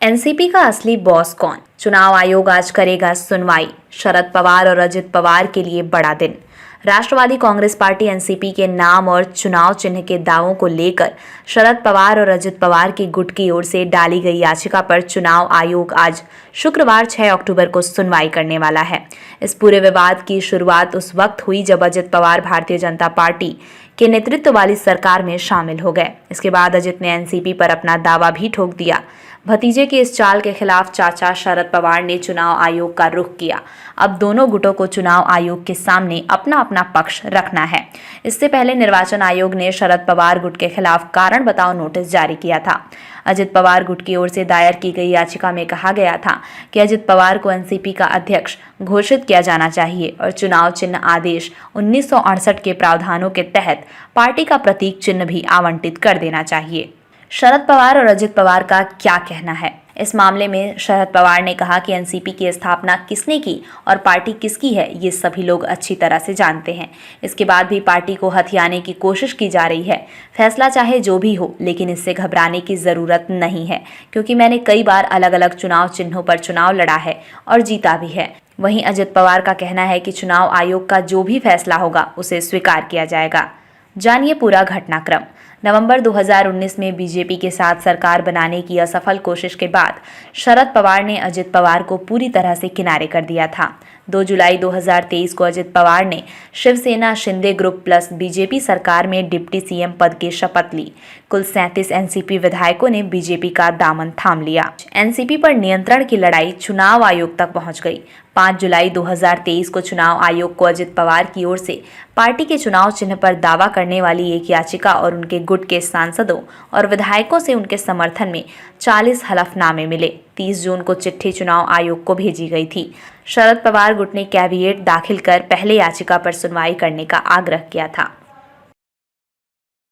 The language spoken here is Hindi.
एनसीपी का असली बॉस कौन? चुनाव आयोग आज करेगा सुनवाई। शरद पवार और अजित पवार के लिए बड़ा दिन। राष्ट्रवादी कांग्रेस पार्टी एनसीपी के नाम और चुनाव चिन्ह के दावों को लेकर शरद पवार और अजित पवार की गुट की ओर से डाली गई याचिका पर चुनाव आयोग आज शुक्रवार 6 अक्टूबर को सुनवाई करने वाला है। इस पूरे विवाद की शुरुआत उस वक्त हुई जब अजित पवार भारतीय जनता पार्टी के नेतृत्व वाली सरकार में शामिल हो गए। इसके बाद अजित ने एनसीपी पर अपना दावा भी ठोक दिया। भतीजे की इस चाल के खिलाफ चाचा शरद पवार ने चुनाव आयोग का रुख किया। अब दोनों गुटों को चुनाव आयोग के सामने अपना अपना पक्ष रखना है। इससे पहले निर्वाचन आयोग ने शरद पवार गुट के खिलाफ कारण बताओ नोटिस जारी किया था। अजित पवार गुट की ओर से दायर की गई याचिका में कहा गया था कि अजित पवार को एनसीपी का अध्यक्ष घोषित किया जाना चाहिए और चुनाव चिन्ह आदेश 1968 के प्रावधानों के तहत पार्टी का प्रतीक चिन्ह भी आवंटित कर देना चाहिए। शरद पवार और अजित पवार का क्या कहना है? इस मामले में शरद पवार ने कहा कि एनसीपी की स्थापना किसने की और पार्टी किसकी है, ये सभी लोग अच्छी तरह से जानते हैं। इसके बाद भी पार्टी को हथियाने की कोशिश की जा रही है। फैसला चाहे जो भी हो, लेकिन इससे घबराने की ज़रूरत नहीं है, क्योंकि मैंने कई बार अलग अलग चुनाव चिन्हों पर चुनाव लड़ा है और जीता भी है। वहीं अजित पवार का कहना है कि चुनाव आयोग का जो भी फैसला होगा उसे स्वीकार किया जाएगा। जानिए पूरा घटनाक्रम। नवंबर 2019 में बीजेपी के साथ सरकार बनाने की असफल कोशिश के बाद शरद पवार ने अजित पवार को पूरी तरह से किनारे कर दिया था। 2 जुलाई 2023 को अजित पवार ने Shiv Sena Shinde group plus BJP सरकार में डिप्टी सीएम पद की शपथ ली। कुल 37 एनसीपी विधायकों ने बीजेपी का दामन थाम लिया। एनसीपी पर नियंत्रण की लड़ाई चुनाव आयोग तक पहुंच गई। 5 जुलाई 2023 को चुनाव आयोग को अजित पवार की ओर से पार्टी के चुनाव चिन्ह पर दावा करने वाली एक याचिका और उनके गुट के सांसदों और विधायकों से उनके समर्थन में 40 हलफनामे मिले। 30 जून को चिट्ठी चुनाव आयोग को भेजी गई थी। शरद पवार गुट ने कैविएट दाखिल कर पहले याचिका पर सुनवाई करने का आग्रह किया था।